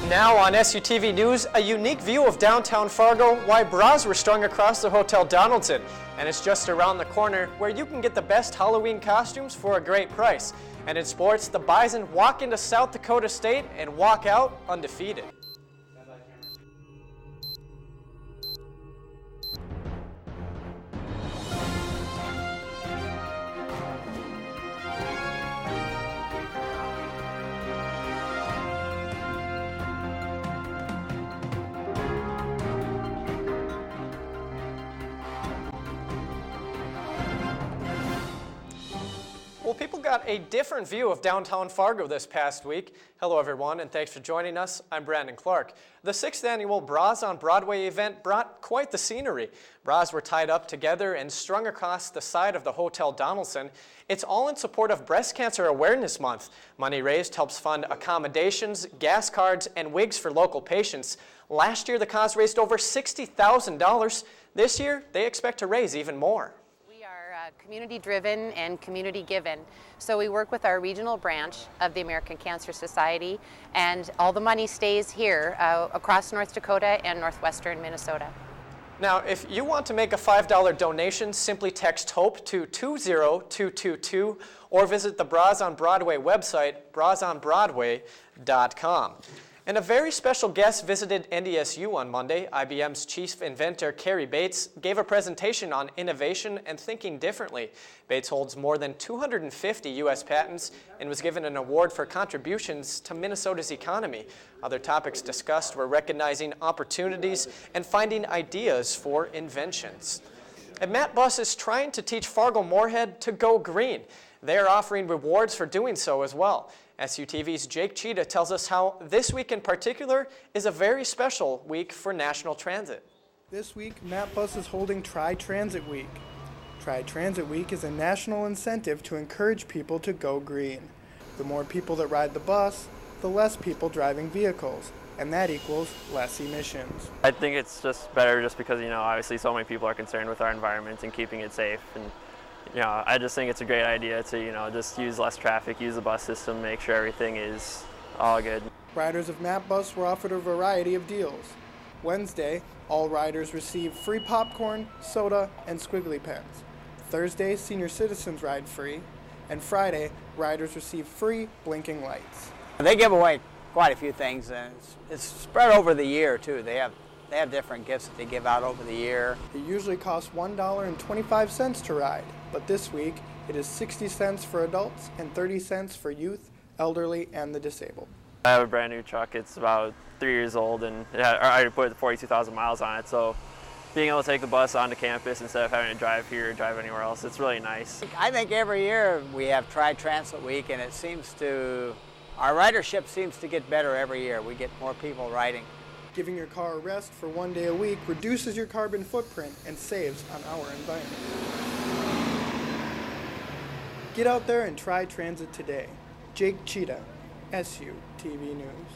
Now on SuTV News, a unique view of downtown Fargo, why bras were strung across the Hotel Donaldson. And it's just around the corner where you can get the best Halloween costumes for a great price. And in sports, the Bison walk into South Dakota State and walk out undefeated. Well, people got a different view of downtown Fargo this past week. Hello, everyone, and thanks for joining us. I'm Brandon Clark. The 6th annual Bras on Broadway event brought quite the scenery. Bras were tied up together and strung across the side of the Hotel Donaldson. It's all in support of Breast Cancer Awareness Month. Money raised helps fund accommodations, gas cards, and wigs for local patients. Last year, the cause raised over $60,000. This year, they expect to raise even more. Community-driven and community-given. So we work with our regional branch of the American Cancer Society, and all the money stays here across North Dakota and northwestern Minnesota. Now, if you want to make a $5 donation, simply text HOPE to 20222 or visit the Bras on Broadway website, brasonbroadway.com. And a very special guest visited NDSU on Monday. IBM's chief inventor, Carrie Bates, gave a presentation on innovation and thinking differently. Bates holds more than 250 U.S. patents and was given an award for contributions to Minnesota's economy. Other topics discussed were recognizing opportunities and finding ideas for inventions. And Matt Buss is trying to teach Fargo-Moorhead to go green. They are offering rewards for doing so as well. SuTV's Jake Cheetah tells us how this week in particular is a very special week for National Transit. This week, Matt Buss is holding Try Transit Week. Try Transit Week is a national incentive to encourage people to go green. The more people that ride the bus, the less people driving vehicles, and that equals less emissions. I think it's just better just because, obviously so many people are concerned with our environment and keeping it safe. And I just think it's a great idea to, just use less traffic, use the bus system, make sure everything is all good. Riders of Matt Buss were offered a variety of deals. Wednesday, all riders received free popcorn, soda, and squiggly pens. Thursday, senior citizens ride free. And Friday, riders receive free blinking lights. They give away quite a few things, and it's spread over the year, too. They have different gifts that they give out over the year. It usually costs $1.25 to ride, but this week it is 60 cents for adults and 30 cents for youth, elderly, and the disabled. I have a brand new truck. It's about 3 years old, and I already put 42,000 miles on it, so being able to take the bus onto campus instead of having to drive here or drive anywhere else, it's really nice. I think every year we have Try Transit Week, and our ridership seems to get better every year. We get more people riding. Giving your car a rest for 1 day a week reduces your carbon footprint and saves on our environment. Get out there and try transit today. Jake Cheetah, SuTV News.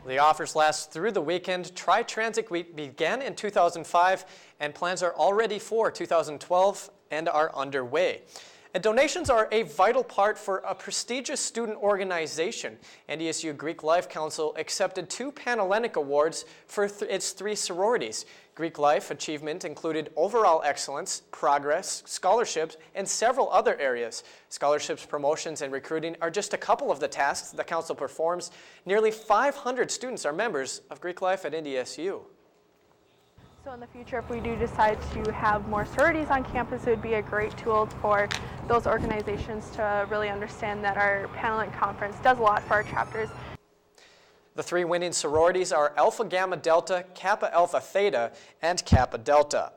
The offers last through the weekend. Try Transit Week began in 2005, and plans are already for 2012 and are underway. And donations are a vital part for a prestigious student organization. NDSU Greek Life Council accepted 2 Panhellenic Awards for its 3 sororities. Greek Life achievement included overall excellence, progress, scholarships, and several other areas. Scholarships, promotions, and recruiting are just a couple of the tasks the council performs. Nearly 500 students are members of Greek Life at NDSU. So in the future, if we do decide to have more sororities on campus, it would be a great tool for those organizations to really understand that our Panhellenic Conference does a lot for our chapters. The 3 winning sororities are Alpha Gamma Delta, Kappa Alpha Theta, and Kappa Delta.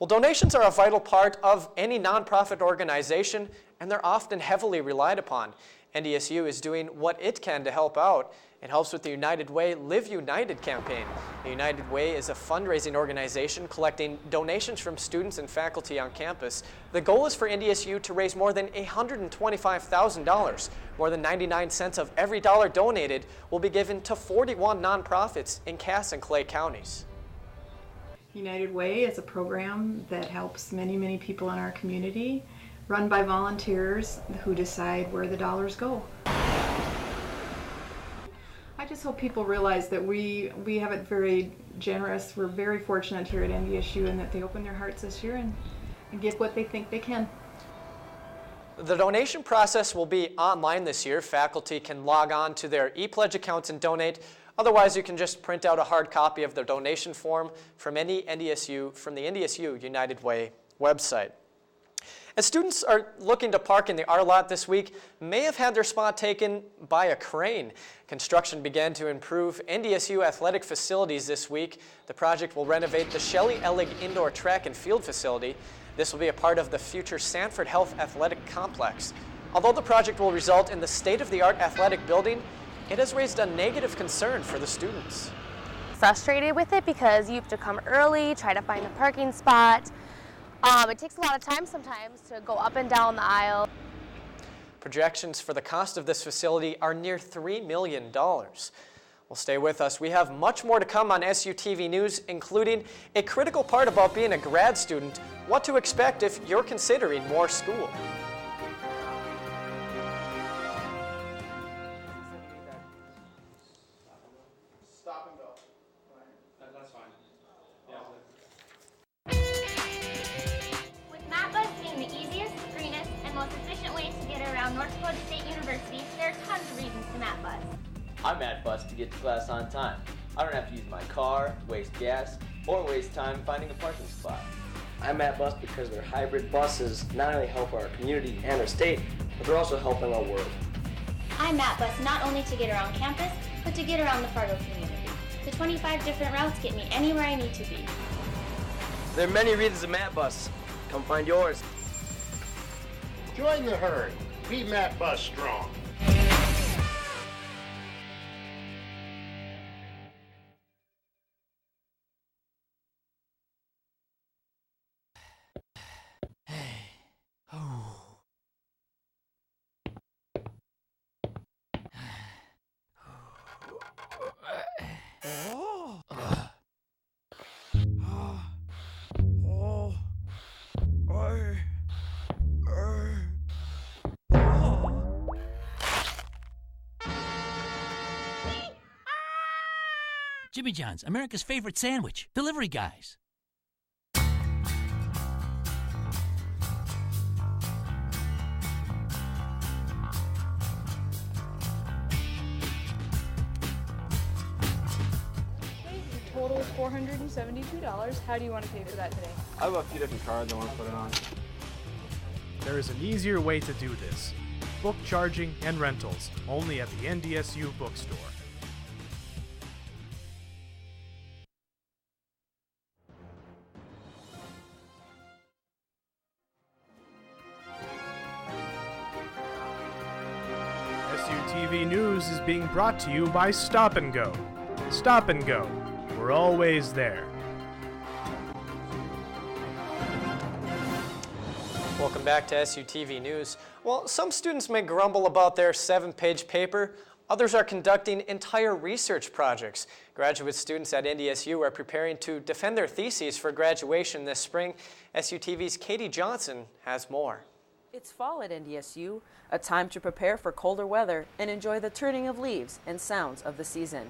Well, donations are a vital part of any nonprofit organization, and they're often heavily relied upon. NDSU is doing what it can to help out. It helps with the United Way Live United campaign. The United Way is a fundraising organization collecting donations from students and faculty on campus. The goal is for NDSU to raise more than $125,000. More than 99 cents of every dollar donated will be given to 41 nonprofits in Cass and Clay counties. United Way is a program that helps many people in our community, run by volunteers who decide where the dollars go. I just hope people realize that we have it very generous. We're very fortunate here at NDSU and that they open their hearts this year and give what they think they can. The donation process will be online this year. Faculty can log on to their ePledge accounts and donate. Otherwise, you can just print out a hard copy of the donation form from the NDSU United Way website. As students are looking to park in the R lot this week, may have had their spot taken by a crane. Construction began to improve NDSU athletic facilities this week. The project will renovate the Shelley Ellig Indoor Track and Field facility. This will be a part of the future Sanford Health Athletic Complex. Although the project will result in the state-of-the-art athletic building, it has raised a negative concern for the students. Frustrated with it because you have to come early, try to find a parking spot. It takes a lot of time sometimes to go up and down the aisle. Projections for the cost of this facility are near $3 million. Well, stay with us. We have much more to come on SuTV News, including a critical part about being a grad student, what to expect if you're considering more school. Stop and go. That's fine. Yeah. With MapBus being the easiest, greenest, and most efficient way to get around North Dakota State University, there are tons of reasons to MapBus. I'm at bus to get to class on time. I don't have to use my car, waste gas, or waste time finding a parking spot. I'm at bus because their hybrid buses not only help our community and our state, but they're also helping our world. I'm at bus not only to get around campus, but to get around the Fargo community. The 25 different routes get me anywhere I need to be. There are many reasons to Matt Bus. Come find yours. Join the herd. Be Matt Bus strong. Jimmy John's, America's favorite sandwich. Delivery guys. Total is $472. How do you want to pay for that today? I have a few different cards I want to put it on. There is an easier way to do this. Book charging and rentals, only at the NDSU bookstore. SuTV News is being brought to you by Stop and Go. Stop and Go. We're always there. Welcome back to SuTV News. Well, some students may grumble about their 7-page paper. Others are conducting entire research projects. Graduate students at NDSU are preparing to defend their theses for graduation this spring. SuTV's Katie Johnson has more. It's fall at NDSU, a time to prepare for colder weather and enjoy the turning of leaves and sounds of the season.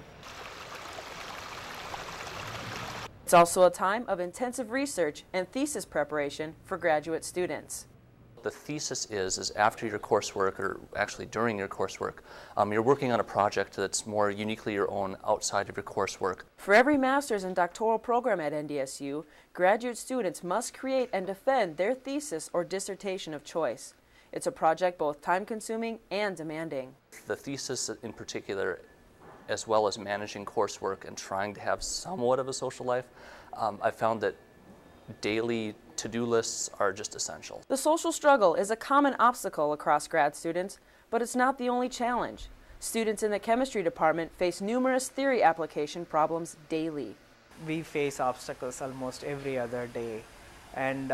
It's also a time of intensive research and thesis preparation for graduate students. The thesis is after your coursework, or actually during your coursework, you're working on a project that's more uniquely your own outside of your coursework. For every master's and doctoral program at NDSU, graduate students must create and defend their thesis or dissertation of choice. It's a project both time-consuming and demanding. The thesis in particular, as well as managing coursework and trying to have somewhat of a social life, I found that daily to-do lists are just essential. The social struggle is a common obstacle across grad students, but it's not the only challenge. Students in the chemistry department face numerous theory application problems daily. We face obstacles almost every other day, and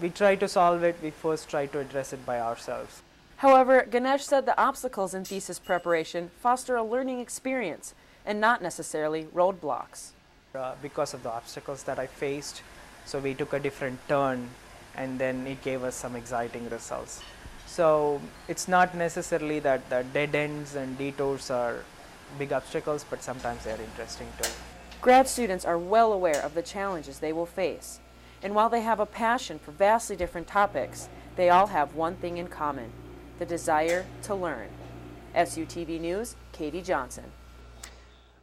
we try to solve it. We first try to address it by ourselves. However, Ganesh said the obstacles in thesis preparation foster a learning experience and not necessarily roadblocks. Because of the obstacles that I faced, so we took a different turn, and then it gave us some exciting results. So it's not necessarily that the dead ends and detours are big obstacles, but sometimes they are interesting too. Grad students are well aware of the challenges they will face. And while they have a passion for vastly different topics, they all have one thing in common: the desire to learn. SuTV News, Katie Johnson.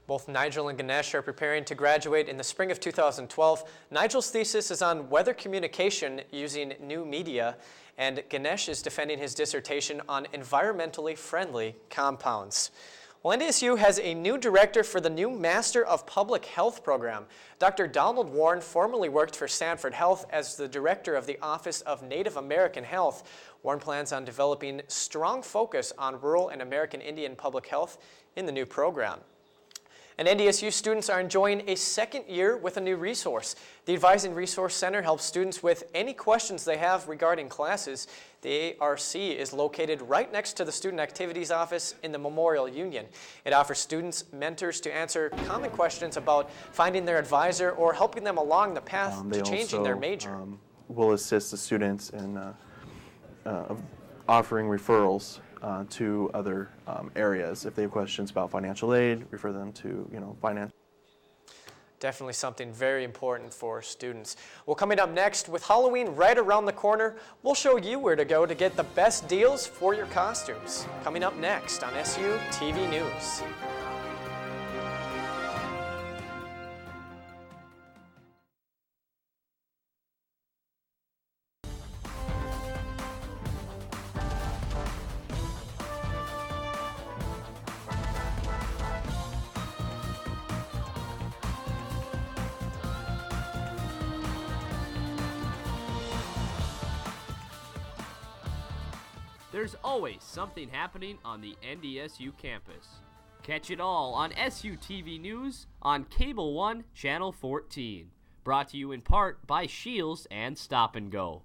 Both Nigel and Ganesh are preparing to graduate in the spring of 2012. Nigel's thesis is on weather communication using new media, and Ganesh is defending his dissertation on environmentally friendly compounds. Well, NDSU has a new director for the new Master of Public Health program. Dr. Donald Warren formerly worked for Sanford Health as the director of the Office of Native American Health. Warren plans on developing strong focus on rural and American Indian public health in the new program. And NDSU students are enjoying a second year with a new resource. The Advising Resource Center helps students with any questions they have regarding classes. The ARC is located right next to the Student Activities Office in the Memorial Union. It offers students mentors to answer common questions about finding their advisor or helping them along the path to changing their major. Will assist the students in offering referrals to other areas. If they have questions about financial aid, refer them to, finance. Definitely something very important for students. Well, coming up next, with Halloween right around the corner, we'll show you where to go to get the best deals for your costumes. Coming up next on SuTV News. There's always something happening on the NDSU campus. Catch it all on SuTV News on Cable 1, Channel 14. Brought to you in part by Shields and Stop and Go.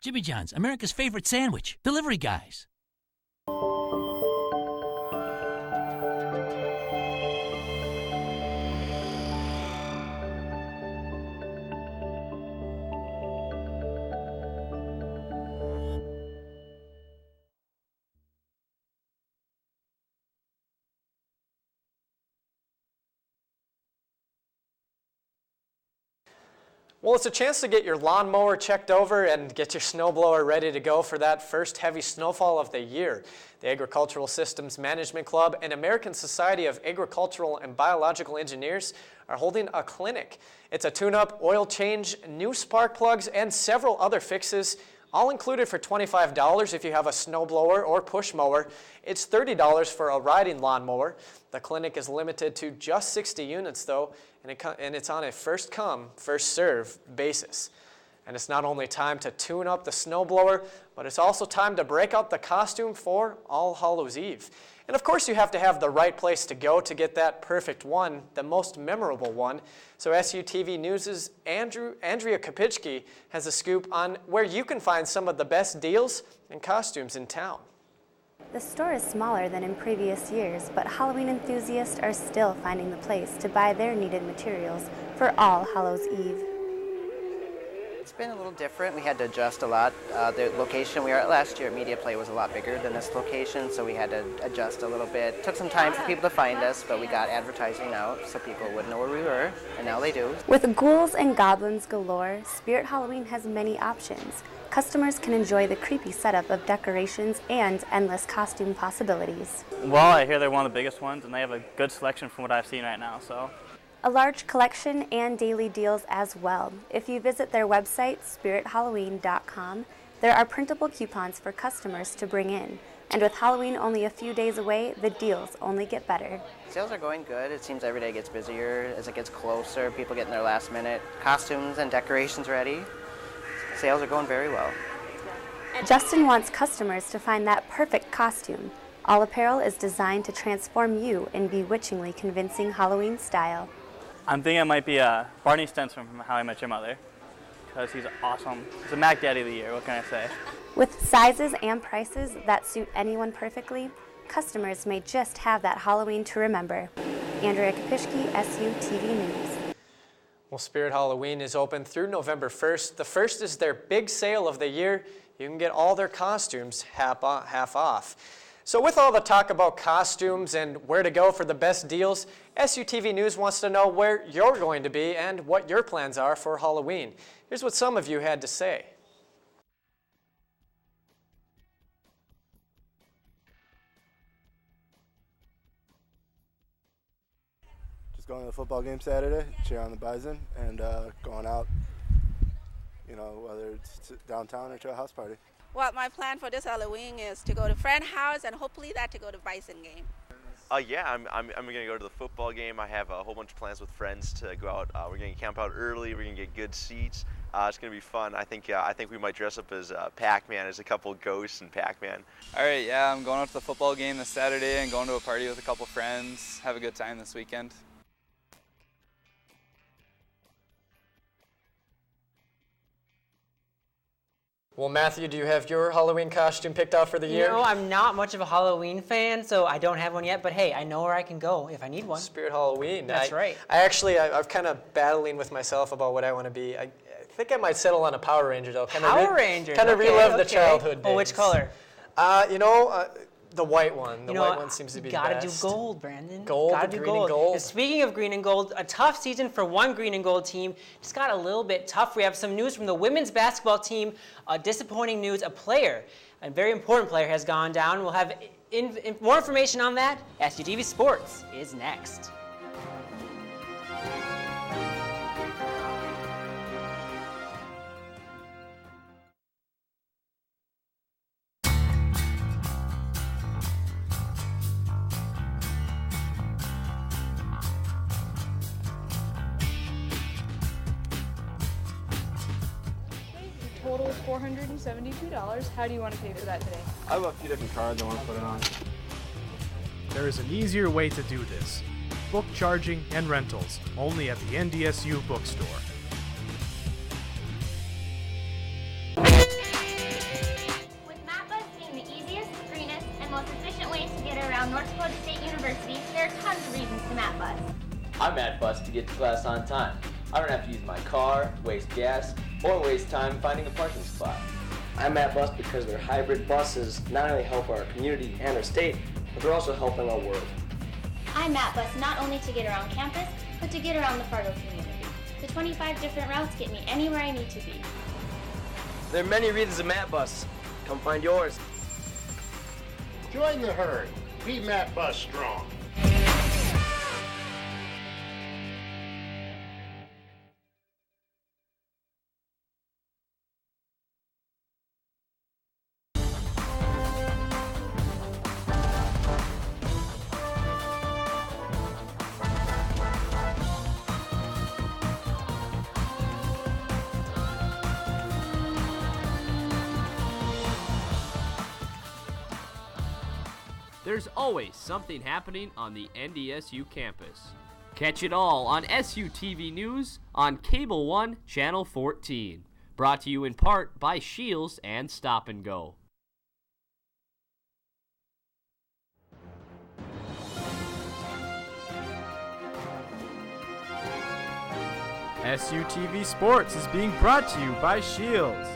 Jimmy John's, America's favorite sandwich. Delivery guys. Well, it's a chance to get your lawnmower checked over and get your snowblower ready to go for that first heavy snowfall of the year. The Agricultural Systems Management Club and American Society of Agricultural and Biological Engineers are holding a clinic. It's a tune-up, oil change, new spark plugs, and several other fixes, all included for $25 if you have a snowblower or push mower. It's $30 for a riding lawnmower. The clinic is limited to just 60 units though, and it's on a first come, first serve basis. And it's not only time to tune up the snowblower, but it's also time to break out the costume for All Hallows Eve. And of course you have to have the right place to go to get that perfect one, the most memorable one. So SuTV News' Andrea Kopicki has a scoop on where you can find some of the best deals and costumes in town. The store is smaller than in previous years, but Halloween enthusiasts are still finding the place to buy their needed materials for All Hallows Eve. It's been a little different. We had to adjust a lot. The location we were at last year at Media Play was a lot bigger than this location, so we had to adjust a little bit. Took some time for people to find us, but we got advertising out so people would know where we were, and now they do. With ghouls and goblins galore, Spirit Halloween has many options. Customers can enjoy the creepy setup of decorations and endless costume possibilities. Well, I hear they're one of the biggest ones, and they have a good selection from what I've seen right now, so. A large collection and daily deals as well. If you visit their website, SuTvNews10.com, there are printable coupons for customers to bring in. And with Halloween only a few days away, the deals only get better. Sales are going good. It seems every day gets busier as it gets closer. People getting their last minute costumes and decorations ready. Sales are going very well. Justin wants customers to find that perfect costume. All apparel is designed to transform you in bewitchingly convincing Halloween style. I'm thinking it might be Barney Stinson from How I Met Your Mother, because he's awesome. He's a Mac Daddy of the Year, what can I say? With sizes and prices that suit anyone perfectly, customers may just have that Halloween to remember. Andrea Kapishki, SuTV News. Well, Spirit Halloween is open through November 1st. The first is their big sale of the year. You can get all their costumes half off. So with all the talk about costumes and where to go for the best deals, SuTV News wants to know where you're going to be and what your plans are for Halloween. Here's what some of you had to say. Just going to the football game Saturday, cheer on the Bison, and going out, you know, whether it's downtown or to a house party. Well, my plan for this Halloween is to go to friend house and hopefully that to go to Bison game. Yeah, I'm going to go to the football game. I have a whole bunch of plans with friends to go out. We're going to camp out early. We're going to get good seats. It's going to be fun. I think we might dress up as Pac-Man, as a couple of ghosts and Pac-Man. All right, yeah, I'm going out to the football game this Saturday and going to a party with a couple friends. Have a good time this weekend. Well, Matthew, do you have your Halloween costume picked out for the year? You know, I'm not much of a Halloween fan, so I don't have one yet, but hey, I know where I can go if I need one. Spirit Halloween. That's right. I've kind of battling with myself about what I want to be. I think I might settle on a Power Ranger, though. Power Rangers? Kind of relive the childhood days. Oh, which color? The white one. The white one seems to be the best. Gotta do gold, Brandon. Gold, gotta do green gold. and gold. And speaking of green and gold, a tough season for one green and gold team. Just got a little bit tough. We have some news from the women's basketball team. Disappointing news, a very important player has gone down. We'll have more information on that. SuTV Sports is next. Total is $472. How do you want to pay for that today? I have a few different cards I want to put it on. There is an easier way to do this. Book charging and rentals, only at the NDSU bookstore. With MapBus being the easiest, greenest, and most efficient way to get around North Dakota State University, there are tons of reasons to MapBus. I'm at bus to get to class on time. I don't have to use my car, waste gas, or waste time finding a parking spot. I'm at bus because their hybrid buses not only help our community and our state, but they're also helping our world. I'm at bus not only to get around campus, but to get around the Fargo community. The 25 different routes get me anywhere I need to be. There are many reasons to Matt Bus. Come find yours. Join the herd. Be Matt Bus strong. There's always something happening on the NDSU campus. Catch it all on SuTV News on Cable 1, Channel 14. Brought to you in part by Shields and Stop and Go. SuTV Sports is being brought to you by Shields.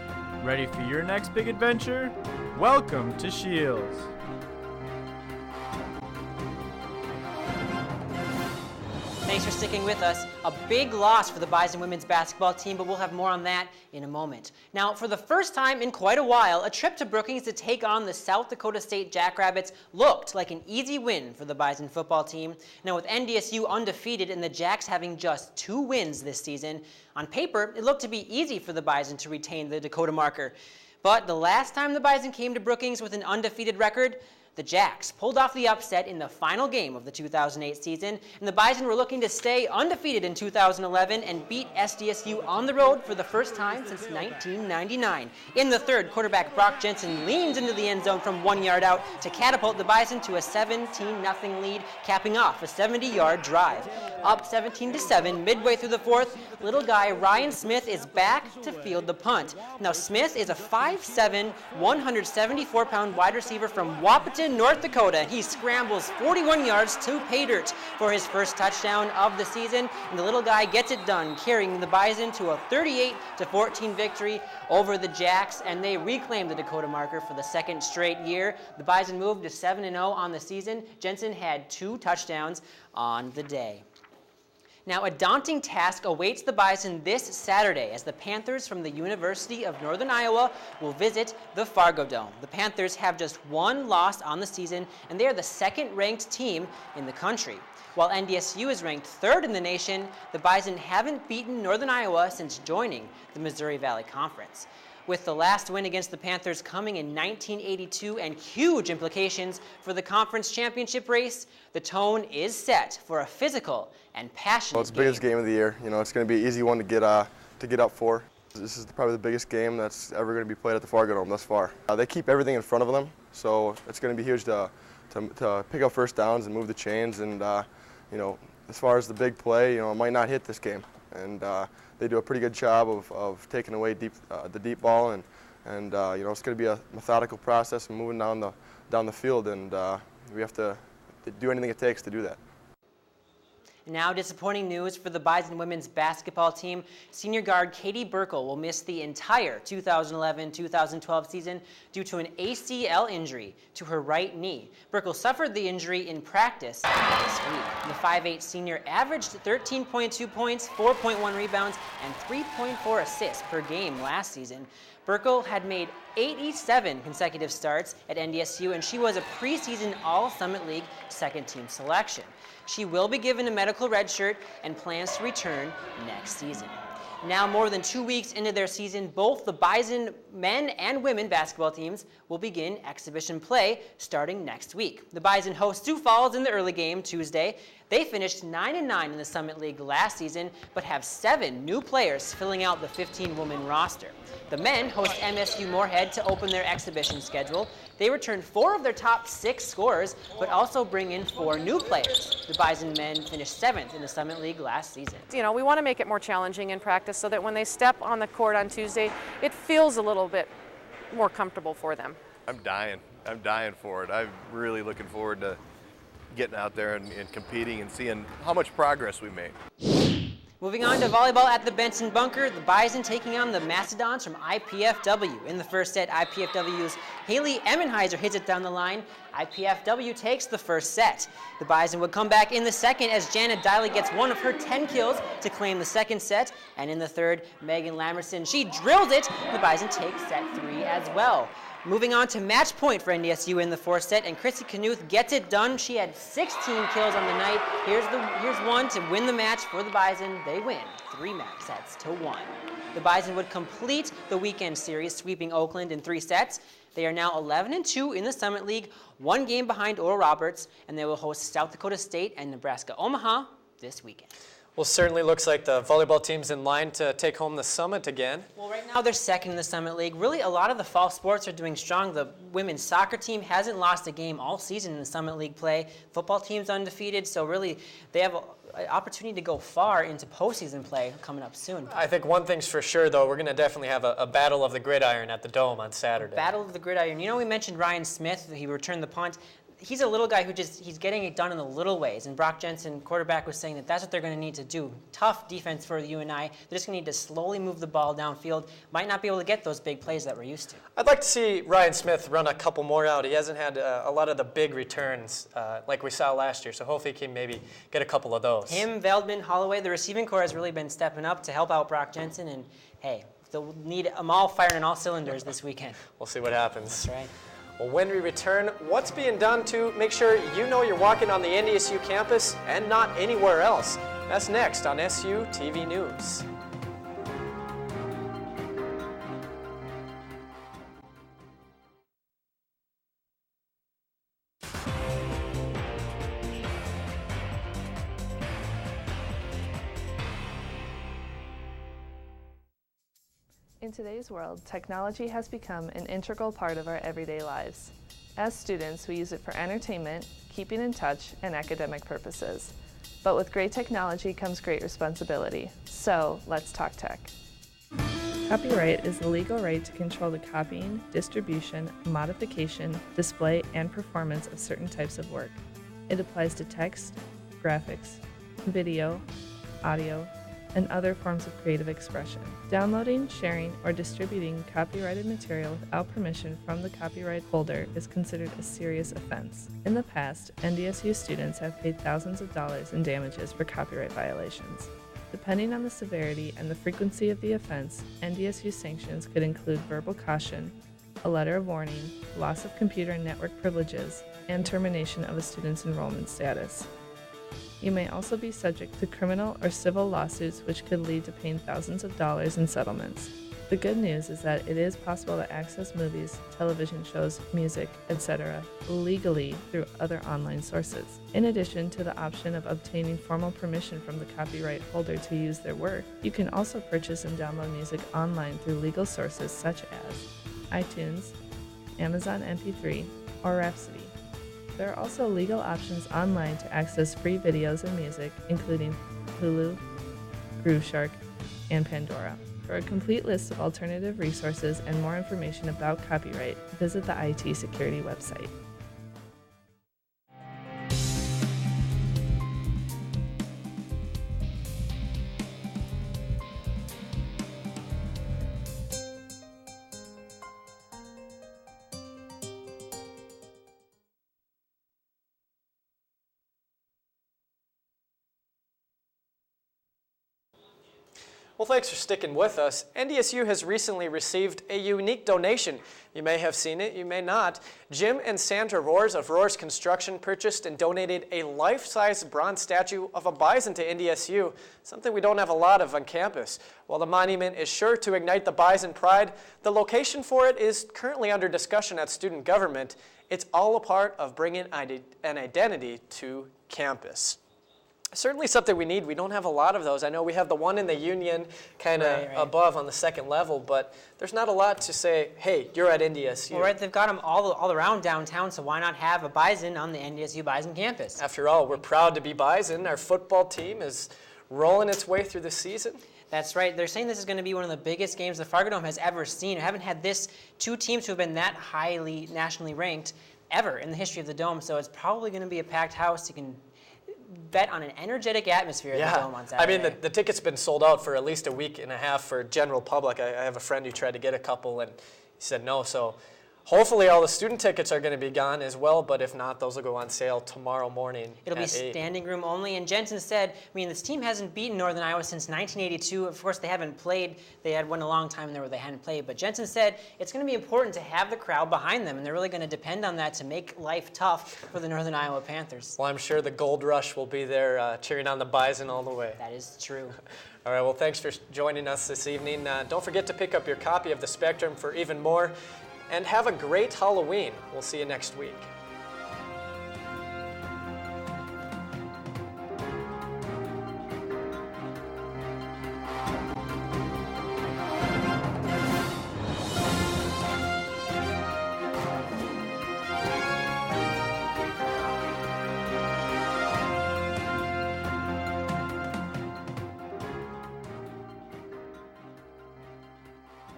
Ready for your next big adventure? Welcome to Shields. Thanks for sticking with us. A big loss for the Bison women's basketball team, but we'll have more on that in a moment. Now, for the first time in quite a while, a trip to Brookings to take on the South Dakota State Jackrabbits looked like an easy win for the Bison football team. Now, with NDSU undefeated and the Jacks having just 2 wins this season, on paper, it looked to be easy for the Bison to retain the Dakota marker. But the last time the Bison came to Brookings with an undefeated record, the Jacks pulled off the upset in the final game of the 2008 season, and the Bison were looking to stay undefeated in 2011 and beat SDSU on the road for the first time since 1999. In the third, quarterback Brock Jensen leans into the end zone from 1 yard out to catapult the Bison to a 17-0 lead, capping off a 70-yard drive. Up 17-7 midway through the fourth, little guy Ryan Smith is back to field the punt. Now, Smith is a 5'7", 174-pound wide receiver from Wahpeton, North Dakota. He scrambles 41 yards to pay dirt for his first touchdown of the season, and the little guy gets it done, carrying the Bison to a 38-14 victory over the Jacks, and they reclaim the Dakota marker for the second straight year. The Bison moved to 7-0 on the season. Jensen had 2 touchdowns on the day. Now, a daunting task awaits the Bison this Saturday as the Panthers from the University of Northern Iowa will visit the Fargo Dome. The Panthers have just 1 loss on the season, and they are the second-ranked team in the country. While NDSU is ranked 3rd in the nation, the Bison haven't beaten Northern Iowa since joining the Missouri Valley Conference. With the last win against the Panthers coming in 1982 and huge implications for the conference championship race, the tone is set for a physical and passionate It's the biggest game of the year. You know, it's going to be an easy one to get up for. This is probably the biggest game that's ever going to be played at the Fargo Dome thus far. They keep everything in front of them, so it's going to be huge to pick up first downs and move the chains. And you know, as far as the big play, you know, it might not hit this game. And they do a pretty good job of taking away the deep ball, and you know, it's going to be a methodical process and moving down the field, and we have to do anything it takes to do that. Now, disappointing news for the Bison women's basketball team. Senior guard Katie Burkle will miss the entire 2011-2012 season due to an ACL injury to her right knee. Burkle suffered the injury in practice this week. The 5'8" senior averaged 13.2 points, 4.1 rebounds, and 3.4 assists per game last season. Burkle had made 87 consecutive starts at NDSU, and she was a preseason All-Summit League second-team selection. She will be given a medical red shirt and plans to return next season. Now, more than 2 weeks into their season, both the Bison men and women basketball teams will begin exhibition play starting next week. The Bison host Sioux Falls in the early game Tuesday. They finished 9-9 in the Summit League last season, but have 7 new players filling out the 15-woman roster. The men host MSU Moorhead to open their exhibition schedule. They return 4 of their top 6 scorers, but also bring in 4 new players. The Bison men finished 7th in the Summit League last season. You know, we want to make it more challenging in practice so that when they step on the court on Tuesday, it feels a little bit more comfortable for them. I'm dying for it. I'm really looking forward to getting out there and competing and seeing how much progress we made. Moving on to volleyball at the Benson Bunker, the Bison taking on the Mastodons from IPFW. In the first set, IPFW's Haley Emmenheiser hits it down the line. IPFW takes the first set. The Bison would come back in the second as Janet Diley gets one of her 10 kills to claim the second set. And in the third, Megan Lamerson, she drills it. The Bison take set 3 as well. Moving on to match point for NDSU in the fourth set, and Chrissy Knuth gets it done. She had 16 kills on the night. Here's one to win the match for the Bison. They win 3 match sets to 1. The Bison would complete the weekend series, sweeping Oakland in 3 sets. They are now 11-2 in the Summit League, 1 game behind Oral Roberts, and they will host South Dakota State and Nebraska Omaha this weekend. Well, certainly looks like the volleyball team's in line to take home the Summit again. Well, right now they're second in the Summit League. Really, a lot of the fall sports are doing strong. The women's soccer team hasn't lost a game all season in the Summit League play. Football team's undefeated, so really they have an opportunity to go far into postseason play coming up soon. I think one thing's for sure, though, we're going to definitely have a battle of the gridiron at the Dome on Saturday. Battle of the gridiron. You know, we mentioned Ryan Smith. He returned the punt. he's a little guy who he's getting it done in the little ways. And Brock Jensen, quarterback, was saying that that's what they're going to need to do. Tough defense for the UNI. They're just going to need to slowly move the ball downfield. Might not be able to get those big plays that we're used to. I'd like to see Ryan Smith run a couple more out. He hasn't had a lot of the big returns like we saw last year, so hopefully he can maybe get a couple of those. Him, Veldman, Holloway, the receiving corps has really been stepping up to help out Brock Jensen, and hey, they'll need them all firing on all cylinders this weekend. We'll see what happens. That's right. Well, when we return, what's being done to make sure you know you're walking on the NDSU campus and not anywhere else? That's next on SU TV News. In today's world, technology has become an integral part of our everyday lives. As students, we use it for entertainment, keeping in touch, and academic purposes. But with great technology comes great responsibility. So, let's talk tech. Copyright is the legal right to control the copying, distribution, modification, display, and performance of certain types of work. It applies to text, graphics, video, audio, and other forms of creative expression. Downloading, sharing, or distributing copyrighted material without permission from the copyright holder is considered a serious offense. In the past, NDSU students have paid thousands of dollars in damages for copyright violations. Depending on the severity and the frequency of the offense, NDSU sanctions could include verbal caution, a letter of warning, loss of computer and network privileges, and termination of a student's enrollment status. You may also be subject to criminal or civil lawsuits, which could lead to paying thousands of dollars in settlements. The good news is that it is possible to access movies, television shows, music, etc. legally through other online sources. In addition to the option of obtaining formal permission from the copyright holder to use their work, you can also purchase and download music online through legal sources such as iTunes, Amazon MP3, or Rhapsody. There are also legal options online to access free videos and music, including Hulu, Grooveshark, and Pandora. For a complete list of alternative resources and more information about copyright, visit the IT Security website. Well, thanks for sticking with us. NDSU has recently received a unique donation. You may have seen it, you may not. Jim and Sandra Roars of Roars Construction purchased and donated a life-size bronze statue of a bison to NDSU, something we don't have a lot of on campus. While the monument is sure to ignite the bison pride, the location for it is currently under discussion at student government. It's all a part of bringing an identity to campus. Certainly something we need. We don't have a lot of those. I know we have the one in the Union kind of above on the second level, but there's not a lot to say, hey, you're at NDSU. Well, right, they've got them all around downtown, so why not have a bison on the NDSU Bison campus? After all, we're proud to be Bison. Our football team is rolling its way through the season. That's right. They're saying this is going to be one of the biggest games the Fargo Dome has ever seen. We haven't had two teams who have been that highly nationally ranked ever in the history of the Dome, so it's probably going to be a packed house. You can bet on an energetic atmosphere at the Dome on Saturday. I mean, the ticket's been sold out for at least a week and a half for general public. I have a friend who tried to get a couple and he said no. So hopefully all the student tickets are going to be gone as well, but if not, those will go on sale tomorrow morning. It'll be standing room only. And Jensen said, I mean, this team hasn't beaten Northern Iowa since 1982. Of course, they haven't played. They had won a long time there where they hadn't played. But Jensen said it's going to be important to have the crowd behind them, and they're really going to depend on that to make life tough for the Northern Iowa Panthers. Well, I'm sure the Gold Rush will be there cheering on the Bison all the way. That is true. All right, well, thanks for joining us this evening. Don't forget to pick up your copy of The Spectrum for even more. And have a great Halloween. We'll see you next week.